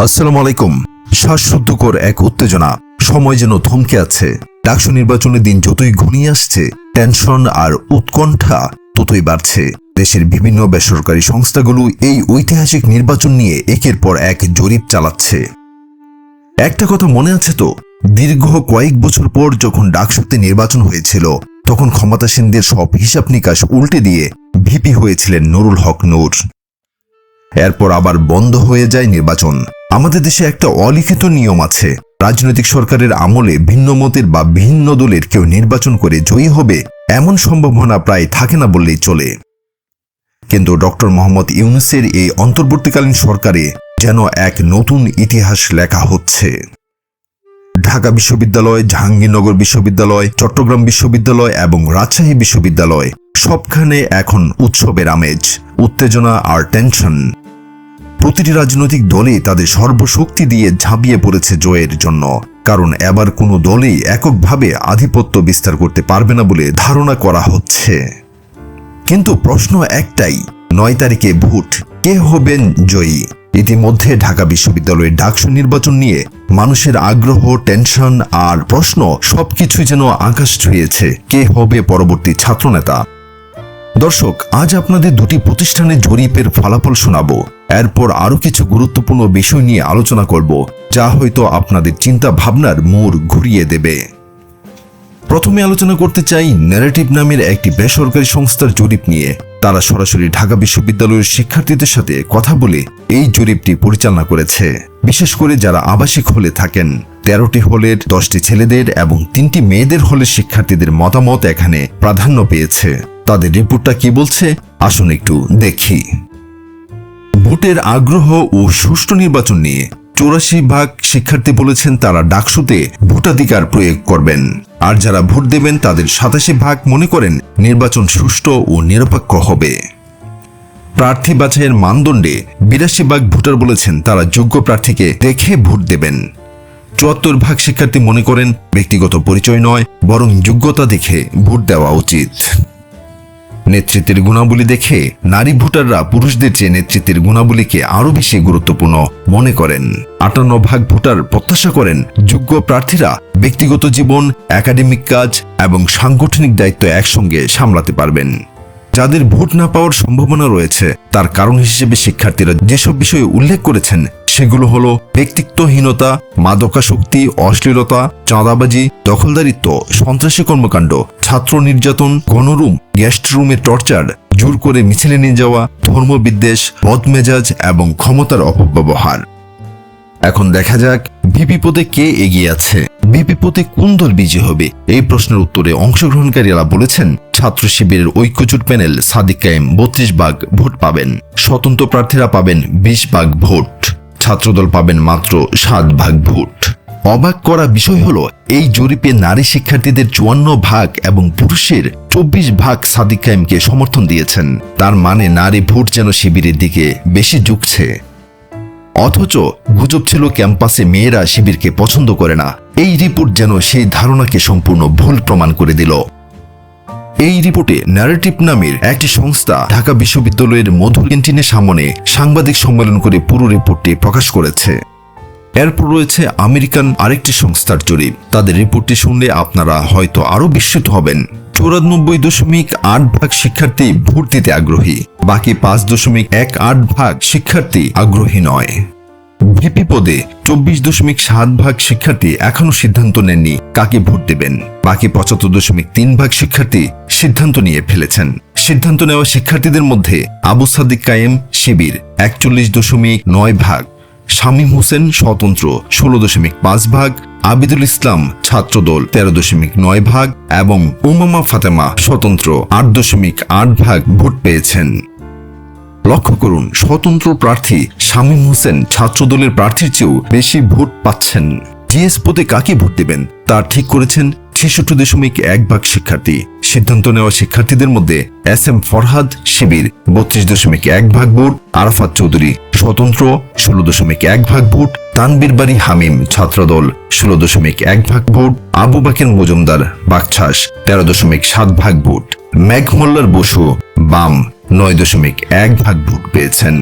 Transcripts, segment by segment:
আসসালামু আলাইকুম। শ্বাসরুদ্ধকর এক উত্তেজনা, সময় যেন থমকে আছে। ডাকসু নির্বাচনের দিন যতই ঘনিয়ে আসছে, টেনশন আর উৎকণ্ঠা ততই বাড়ছে। দেশের বিভিন্ন বেসরকারি সংস্থাগুলো এই ঐতিহাসিক নির্বাচন নিয়ে একের পর এক জরিপ চালাচ্ছে। একটা কথা মনে আছে তো, দীর্ঘ কয়েক বছর পর যখন ডাকসুতে নির্বাচন হয়েছিল, তখন ক্ষমতাসীনদের সব হিসাব নিকাশ উল্টে দিয়ে ভিপি হয়েছিলেন নুরুল হক নূর। এরপর আবার বন্ধ হয়ে যায় নির্বাচন। আমাদের দেশে একটা অলিখিত নিয়ম আছে, রাজনৈতিক সরকারের আমলে ভিন্ন মতের বা ভিন্ন দলের কেউ নির্বাচন করে জয়ী হবে এমন সম্ভাবনা প্রায় থাকে না বললেই চলে। কিন্তু ডক্টর মোহাম্মদ ইউনূসের এই অন্তর্বর্তীকালীন সরকারে যেন এক নতুন ইতিহাস লেখা হচ্ছে। ঢাকা বিশ্ববিদ্যালয়, জাহাঙ্গীরনগর বিশ্ববিদ্যালয়, চট্টগ্রাম বিশ্ববিদ্যালয় এবং রাজশাহী বিশ্ববিদ্যালয় সবখানে এখন উৎসবের আমেজ, উত্তেজনা আর টেনশন। প্রতিটি রাজনৈতিক দলই তাদের সর্বশক্তি দিয়ে ঝাঁপিয়ে পড়েছে জয়ের জন্য, কারণ এবার কোনো দলই এককভাবে আধিপত্য বিস্তার করতে পারবে না বলে ধারণা করা হচ্ছে। কিন্তু প্রশ্ন একটাই, 9 তারিখে ভোট, কে হবেন জয়ী? ইতিমধ্যে ঢাকা বিশ্ববিদ্যালয়ের ডাকসু নির্বাচন নিয়ে মানুষের আগ্রহ, টেনশন আর প্রশ্ন সবকিছুই যেন আকাশ ছুঁয়েছে। কে হবে পরবর্তী ছাত্রনেতা? দর্শক, আজ আপনাদের দুটি প্রতিষ্ঠানের জরিপের ফলাফল শোনাবো। এরপর আরো কিছু গুরুত্বপূর্ণ বিষয় নিয়ে আলোচনা করব, যা হয়তো আপনাদের চিন্তা ভাবনার মোড় ঘুরিয়ে দেবে। প্রথমে আলোচনা করতে চাই ন্যারেটিভ নামের একটি বেসরকারি সংস্থার জরিপ নিয়ে। তারা সরাসরি ঢাকা বিশ্ববিদ্যালয়ের শিক্ষার্থীদের সাথে কথা বলে এই জরিপটি পরিচালনা করেছে। বিশেষ করে যারা আবাসিক হলে থাকেন, 13টি হলের 10টি ছেলেদের এবং 3টি মেয়েদের হলের শিক্ষার্থীদের মতামত এখানে প্রাধান্য পেয়েছে। তাদের রিপোর্টটা কি বলছে, আসুন একটু দেখি। ভোটের আগ্রহ ও সুষ্ঠু নির্বাচন নিয়ে 84% শিক্ষার্থী বলেছেন তারা ডাকসুতে ভোটাধিকার প্রয়োগ করবেন, আর যারা ভোট দেবেন তাদের 87% মনে করেন নির্বাচন সুষ্ঠু ও নিরপেক্ষ হবে। প্রার্থী বাছাইয়ের মানদণ্ডে 82% ভোটার বলেছেন তারা যোগ্য প্রার্থীকে দেখে ভোট দেবেন। 74% শিক্ষার্থী মনে করেন ব্যক্তিগত পরিচয় নয়, বরং যোগ্যতা দেখে ভোট দেওয়া উচিত। নেতৃত্বের গুণাবলী দেখে নারী ভোটাররা পুরুষদের চেয়ে নেতৃত্বের গুণাবলীকে আরো বেশি গুরুত্বপূর্ণ মনে করেন। 58% ভোটার প্রত্যাশা করেন যোগ্য প্রার্থীরা ব্যক্তিগত জীবন, একাডেমিক কাজ এবং সাংগঠনিক দায়িত্ব একসঙ্গে সামলাতে পারবেন। যাদের ভোট না পাওয়ার সম্ভাবনা রয়েছে, তার কারণ হিসেবে শিক্ষার্থীরা যেসব বিষয়ে উল্লেখ করেছেন সেগুলো হলো ব্যক্তিত্বহীনতা, মাদকাসক্তি, অশ্লীলতা, চাঁদাবাজি, দখলদারিত্ব, সন্ত্রাসী কর্মকাণ্ড, ছাত্র নির্যাতন, গণরুম, গেস্ট রুমে টর্চার, জোর করে মিছিলে নিয়ে যাওয়া, ধর্মবিদ্বেষ, বদমেজাজ এবং ক্ষমতার অপব্যবহার। এখন দেখা যাক ভিপি পদে কে এগিয়ে আছে, ভিপি পদে কোন দল বিজয়ী হবে। এই প্রশ্নের উত্তরে অংশগ্রহণকারীরা বলেছেন ছাত্র শিবিরের ঐক্যজোট প্যানেল সাদিক কায়েম 32% ভোট পাবেন, স্বতন্ত্র প্রার্থীরা পাবেন 20% ভোট, ছাত্রদল পাবেন মাত্র 7% ভোট। অবাক করা বিষয় হলো, এই জরিপে নারী শিক্ষার্থীদের 54% এবং পুরুষের 24% সাদিক কায়েমকে সমর্থন দিয়েছেন। তার মানে নারী ভোট যেন শিবিরের দিকে বেশি ঝুঁকছে। অথচ গুজব ছিল ক্যাম্পাসে মেয়েরা শিবিরকে পছন্দ করে না। এই রিপোর্ট যেন সেই ধারণাকে সম্পূর্ণ ভুল প্রমাণ করে দিল। এই রিপোর্টে ন্যারেটিভ নামের একটি সংস্থা ঢাকা বিশ্ববিদ্যালয়ের মধুর ক্যান্টিনের সামনে সাংবাদিক সম্মেলন করে পুরো রিপোর্টটি প্রকাশ করেছে। এরপর রয়েছে আমেরিকান আরেকটি সংস্থার জরিপ। তাদের রিপোর্টটি শুনলে আপনারা হয়তো আরো বিস্মিত হবেন। 94.8% শিক্ষার্থী ভোট দিতে আগ্রহী, বাকি 5.18% শিক্ষার্থী আগ্রহী নয়। ভিপি পদে 24.7% শিক্ষার্থী এখনো সিদ্ধান্ত নেননি কাকে ভোট দেবেন, বাকি 75.3% শিক্ষার্থী সিদ্ধান্ত নিয়ে ফেলেছেন। সিদ্ধান্ত নেওয়া শিক্ষার্থীদের মধ্যে আবু সাদিক কায়েম শিবির 41.9%, শামীম হোসেন স্বতন্ত্র 16.5%, আবিদুল ইসলাম ছাত্রদল 13.9% এবং উমামা ফাতেমা স্বতন্ত্র 8.8% ভোট পেয়েছেন। লক্ষ্য করুন, স্বতন্ত্র প্রার্থী শামীম হোসেন ছাত্রদলের প্রার্থীর চেয়েও বেশি ভোট পাচ্ছেন। জিএস পদে কাকে ভোট দেবেন তা ঠিক করেছেন 66.1% শিক্ষার্থী। সিদ্ধান্ত নেওয়া শিক্ষার্থীদের মধ্যে এস এম ফরহাদ শিবির 32.1% ভোট, আরাফাত চৌধুরী স্বতন্ত্র 16.1% ভোট, তানবীর বাড়ি হামিম ছাত্রদল 16.1% ভোট, আবু বাকের মজুমদার বাকছাস 13.7% ভোট, মেঘ মোল্লার বসু বাম 9.1% ভোট পেয়েছেন।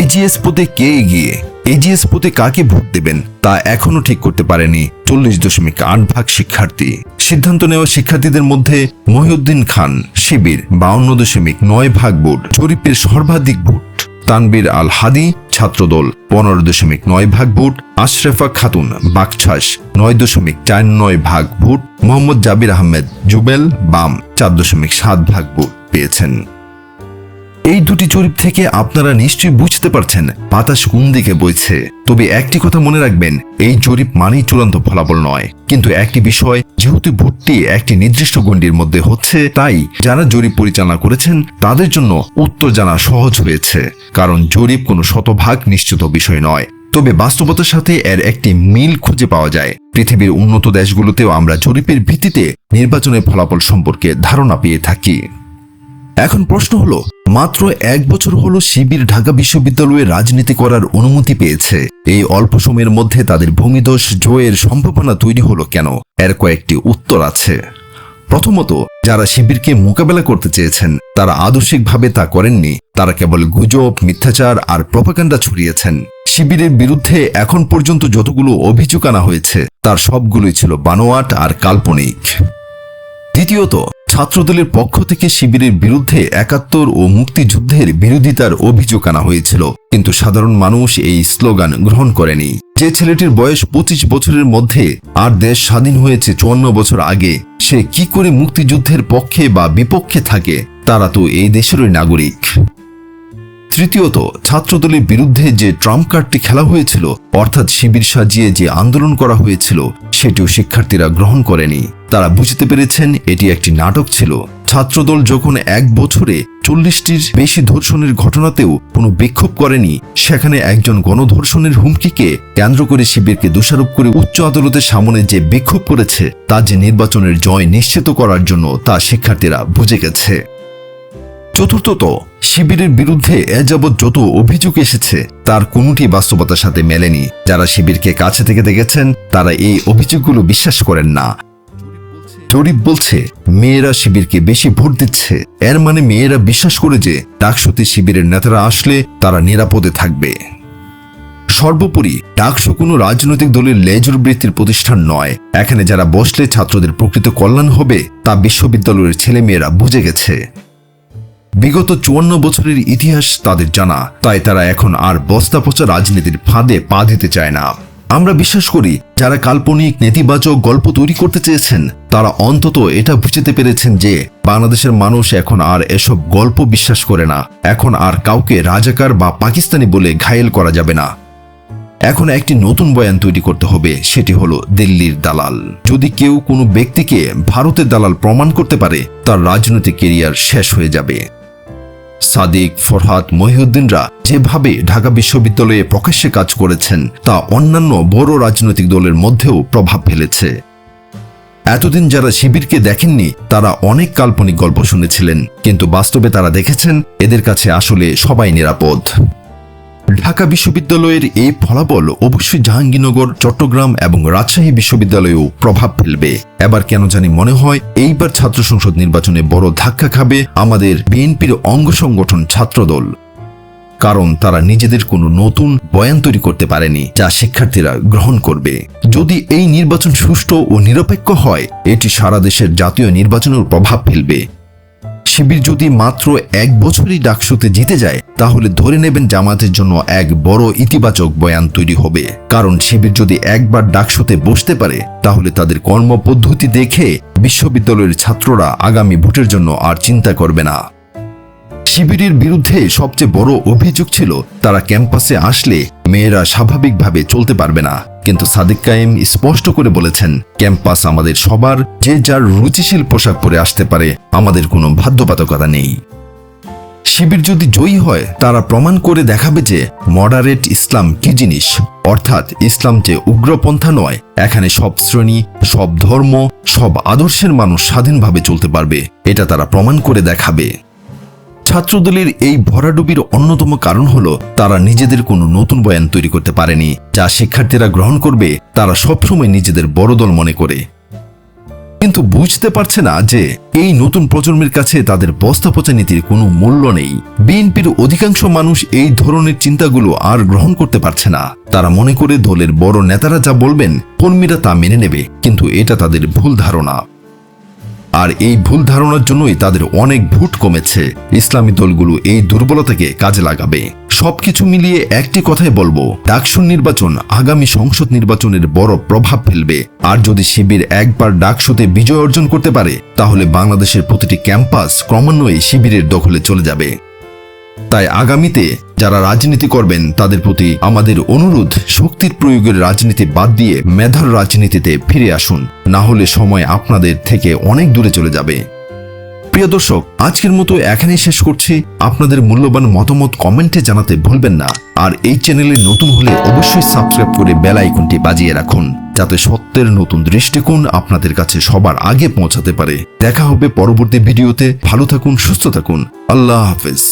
এজিএস পদে কে এগিয়ে? এজিএস পোতে কাকে ভোট দেবেন তা এখনো ঠিক করতে পারেনি 40.8% শিক্ষার্থী। সিদ্ধান্ত নেওয়া শিক্ষার্থীদের মধ্যে মহিউদ্দিন খান শিবির 52.9% ভোট, জরিপের সর্বাধিক ভোট। তানবীর আল হাদি ছাত্রদল 15.9% ভোট, আশরাফা খাতুন বাকছাস 9.49% ভোট, মোহাম্মদ জাবির আহমেদ জুবেল বাম 4.7% ভোট পেয়েছেন। এই দুটি জরিপ থেকে আপনারা নিশ্চয়ই বুঝতে পারছেন বাতাস কোন দিকে বইছে। তবে একটি কথা মনে রাখবেন, এই জরিপ মানেই চূড়ান্ত ফলাফল নয়। কিন্তু একটি বিষয়, যেহেতু ভোটটি একটি নির্দিষ্ট গণ্ডির মধ্যে হচ্ছে, তাই যারা জরিপ পরিচালনা করেছেন তাদের জন্য উত্তর জানা সহজ হয়েছে। কারণ জরিপ কোনো শতভাগ নিশ্চিত বিষয় নয়। তবে বাস্তবতার সাথে এর একটি মিল খুঁজে পাওয়া যায়। পৃথিবীর উন্নত দেশগুলোতেও আমরা জরিপের ভিত্তিতে নির্বাচনের ফলাফল সম্পর্কে ধারণা পেয়ে থাকি। এখন প্রশ্ন হলো, মাত্র 1 বছর হলো শিবির ঢাকা বিশ্ববিদ্যালয়ে রাজনীতি করার অনুমতি পেয়েছে। এই অল্প সময়ের মধ্যে তাদের ভূমিদস্য জয়ের সম্ভাবনা তৈরি হলো কেন? এর কয়েকটি উত্তর আছে। প্রথমত, যারা শিবিরকে মোকাবেলা করতে চেয়েছেন তারা আদর্শিকভাবে তা করেননি। তারা কেবল গুজব, মিথ্যাচার আর প্রপাগান্ডা ছড়িয়েছেন। শিবিরের বিরুদ্ধে এখন পর্যন্ত যতগুলো অভিযোগ আনা হয়েছে তার সবগুলোই ছিল বানোয়াট আর কাল্পনিক। দ্বিতীয়ত, ছাত্রদলের পক্ষ থেকে শিবিরের বিরুদ্ধে 71 ও মুক্তিযুদ্ধের বিরোধিতার অভিযোগ আনা হয়েছিল, কিন্তু সাধারণ মানুষ এই স্লোগান গ্রহণ করেনি। যে ছেলেটির বয়স 25 বছরের মধ্যে আর দেশ স্বাধীন হয়েছে 54 বছর আগে, সে কি করে মুক্তিযুদ্ধের পক্ষে বা বিপক্ষে থাকে? তারা তো এই দেশেরই নাগরিক। তৃতীয়ত, ছাত্রদলের বিরুদ্ধে যে ট্রাম্প কার্ডটি খেলা হয়েছিল, অর্থাৎ শিবির সাজিয়ে যে আন্দোলন করা হয়েছিল, সেটিও শিক্ষার্থীরা গ্রহণ করেনি। তারা বুঝতে পেরেছেন এটি একটি নাটক ছিল। ছাত্রদল যখন 1 বছরে 40টির বেশি ধর্ষণের ঘটনাতেও কোনো বিক্ষোভ করেনি, সেখানে একজন গণধর্ষণের হুমকিকে কেন্দ্র করে শিবিরকে দোষারোপ করে উচ্চ আদালতের সামনে যে বিক্ষোভ করেছে তা যে নির্বাচনের জয় নিশ্চিত করার জন্য, তা শিক্ষার্থীরা বুঝে গেছে। চতুর্থত, শিবিরের বিরুদ্ধে এ যাবৎ যত অভিযোগ এসেছে তার কোনোটি বাস্তবতার সাথে মেলেনি। যারা শিবিরকে কাছে থেকে দেখেছেন তারা এই অভিযোগগুলো বিশ্বাস করেন না। জরিপ বলছে মেয়েরা শিবিরকে বেশি ভোট দিচ্ছে। এর মানে মেয়েরা বিশ্বাস করে যে ডাকসুতে শিবিরের নেতারা আসলে তারা নিরাপদে থাকবে। সর্বোপরি, ডাকসু কোনো রাজনৈতিক দলের লেজুর বৃত্তির প্রতিষ্ঠান নয়। এখানে যারা বসলে ছাত্রদের প্রকৃত কল্যাণ হবে তা বিশ্ববিদ্যালয়ের ছেলেমেয়েরা বুঝে গেছে। বিগত 54 বছরের ইতিহাস তাদের জানা, তাই তারা এখন আর বস্তা পচা রাজনীতির ফাঁদে পা দিতে চায় না। আমরা বিশ্বাস করি যারা কাল্পনিক নেতিবাচক গল্প তৈরি করতে চেয়েছেন তারা অন্তত এটা বুঝতে পেরেছেন যে বাংলাদেশের মানুষ এখন আর এসব গল্প বিশ্বাস করে না। এখন আর কাউকে রাজাকার বা পাকিস্তানি বলে ঘায়েল করা যাবে না। এখন একটি নতুন বয়ান তৈরি করতে হবে, সেটি হলো দিল্লির দালাল। যদি কেউ কোনো ব্যক্তিকে ভারতের দালাল প্রমাণ করতে পারে তার রাজনৈতিক কেরিয়ার শেষ হয়ে যাবে। সাদিক, ফরহাদ, মহিউদ্দিনরা যেভাবে ঢাকা বিশ্ববিদ্যালয়ে প্রকাশ্যে কাজ করেছেন তা অন্যান্য বড় রাজনৈতিক দলের মধ্যেও প্রভাব ফেলেছে। এতদিন যারা শিবিরকে দেখেননি তারা অনেক কাল্পনিক গল্প শুনেছিলেন, কিন্তু বাস্তবে তারা দেখেছেন এদের কাছে আসলে সবাই নিরাপদ। ঢাকা বিশ্ববিদ্যালয়ের এই ফলাফল অবশ্যই জাহাঙ্গীরনগর, চট্টগ্রাম এবং রাজশাহী বিশ্ববিদ্যালয়েও প্রভাব ফেলবে। এবার কেন জানি মনে হয় এইবার ছাত্র সংসদ নির্বাচনে বড় ধাক্কা খাবে আমাদের বিএনপির অঙ্গ সংগঠন ছাত্রদল। কারণ তারা নিজেদের কোনো নতুন বয়ান তৈরি করতে পারেনি যা শিক্ষার্থীরা গ্রহণ করবে। যদি এই নির্বাচন সুষ্ঠু ও নিরপেক্ষ হয়, এটি সারা দেশের জাতীয় নির্বাচনের প্রভাব ফেলবে। শিবির যদি মাত্র 1 বছরই ডাকসুতে জিতে যায় তাহলে ধরে নেবেন জামাতের জন্য এক বড় ইতিবাচক বয়ান তৈরি হবে। কারণ শিবির যদি একবার ডাকসুতে বসতে পারে তাহলে তাদের কর্মপদ্ধতি দেখে বিশ্ববিদ্যালয়ের ছাত্ররা আগামী ভোটের জন্য আর চিন্তা করবে না। শিবিরের বিরুদ্ধে সবচেয়ে বড় অভিযোগ ছিল তারা ক্যাম্পাসে আসলে মেয়েরা স্বাভাবিকভাবে চলতে পারবে না। কিন্তু সাদিক কায়েম স্পষ্ট করে বলেছেন, ক্যাম্পাস আমাদের সবার, যে যার রুচিশীল পোশাক পরে আসতে পারে, আমাদের কোনো বাধ্যবাধকতা নেই। শিবির যদি জয়ী হয় তারা প্রমাণ করে দেখাবে যে মডারেট ইসলাম কি জিনিস, অর্থাৎ ইসলাম যে উগ্রপন্থা নয়। এখানে সব শ্রেণী, সব ধর্ম, সব আদর্শের মানুষ স্বাধীনভাবে চলতে পারবে, এটা তারা প্রমাণ করে দেখাবে। ছাত্রদলের এই ভরাডুবির অন্যতম কারণ হলো তারা নিজেদের কোনো নতুন বয়ান তৈরি করতে পারেনি যা শিক্ষার্থীরা গ্রহণ করবে। তারা সবসময় নিজেদের বড় দল মনে করে। কিন্তু বুঝতে পারছে না যে এই নতুন প্রজন্মের কাছে তাদের বস্তা পচা নীতির কোনো মূল্য নেই। বিএনপির অধিকাংশ মানুষ এই ধরনের চিন্তাগুলো আর গ্রহণ করতে পারছে না। তারা মনে করে দলের বড় নেতারা যা বলবেন কর্মীরা তা মেনে নেবে, কিন্তু এটা তাদের ভুল ধারণা। আর এই ভুল ধারণার জন্যই তাদের অনেক ভোট কমেছে। ইসলামী দলগুলো এই দুর্বলতাকে কাজে লাগাবে। সবকিছু মিলিয়ে একটি কথাই বলবো, ডাকসু নির্বাচন আগামী সংসদ নির্বাচনের বড় প্রভাব ফেলবে। আর যদি শিবির একবার ডাকসুতে বিজয় অর্জন করতে পারে, তাহলে বাংলাদেশের প্রতিটি ক্যাম্পাস ক্রমান্বয়ে শিবিরের দখলে চলে যাবে। তাই আগামীতে যারা রাজনীতি করবেন তাদের প্রতি আমাদের অনুরোধ, শক্তির প্রয়োগের রাজনীতি বাদ দিয়ে মেধার রাজনীতিতে ফিরে আসুন, না হলে সময় আপনাদের থেকে অনেক দূরে চলে যাবে। প্রিয় দর্শক, আজকের মতো এখানেই শেষ করছি। আপনাদের মূল্যবান মতামত কমেন্টে জানাতে ভুলবেন না। আর এই চ্যানেলে নতুন হলে অবশ্যই সাবস্ক্রাইব করে বেল আইকনটি বাজিয়ে রাখুন, যাতে সত্যের নতুন দৃষ্টিকোণ আপনাদের কাছে সবার আগে পৌঁছাতে পারে। দেখা হবে পরবর্তী ভিডিওতে। ভালো থাকুন, সুস্থ থাকুন। আল্লাহ হাফেজ।